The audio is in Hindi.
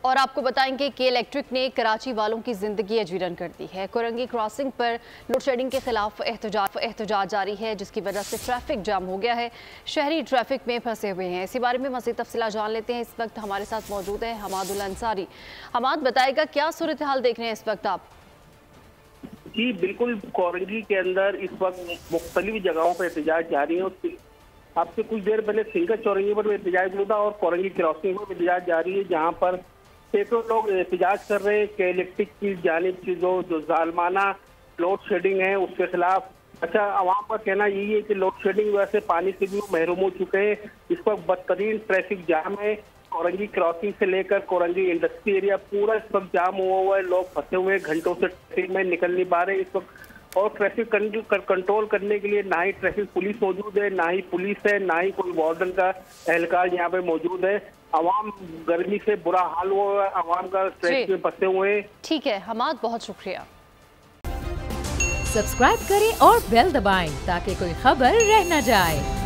और आपको बताएंगे कि इलेक्ट्रिक ने कराची वालों की जिंदगी अजीरन कर दी है। कोरंगी क्रॉसिंग पर लोड शेडिंग के खिलाफ एहतजाज जारी है, जिसकी वजह से ट्रैफिक जाम हो गया है। शहरी ट्रैफिक में फंसे हुए हैं। इसी बारे में मज़ीद तफसीलात जान लेते हैं। इस वक्त हमारे साथ मौजूद है हमाद उल अंसारी। हमाद, बताएगा क्या सूरत हाल देख रहे हैं इस वक्त आप? जी बिल्कुल, कोरंगी के अंदर इस वक्त मुख्तलिफ जगहों पर एहतजाज जारी है। आपसे कुछ देर पहले सिंगर चौरंगी पर एहतजाज हुआ था और कोरंगी क्रॉसिंग पर एहतजाज जारी है, जहाँ पर सैकड़ों लोग एहतजाज कर रहे हैं कि इलेक्ट्रिक की जानिब की जो जालमाना लोड शेडिंग है उसके खिलाफ। अच्छा, आवाम का कहना यही है कि लोड शेडिंग वजह से पानी से भी महरूम हो चुके हैं। इस वक्त बदतरीन ट्रैफिक जाम है। कोरंगी क्रॉसिंग से लेकर कोरंगी इंडस्ट्री एरिया पूरा इस वक्त जाम हुआ है। लोग फंसे हुए हैं, घंटों से ट्रैफिक में निकल नहीं पा रहे इस वक्त। और ट्रैफिक कंट्रोल करने के लिए ना ही ट्रैफिक पुलिस मौजूद है, ना ही पुलिस है, ना ही कोई वार्डन का एहलकार यहाँ पे मौजूद है। आवाम गर्मी से बुरा हाल हुआ है, आवाम का ट्रैफिक में फंसे हुए हैं। ठीक है हमाद, बहुत शुक्रिया। सब्सक्राइब करें और बेल दबाएं ताकि कोई खबर रह न जाए।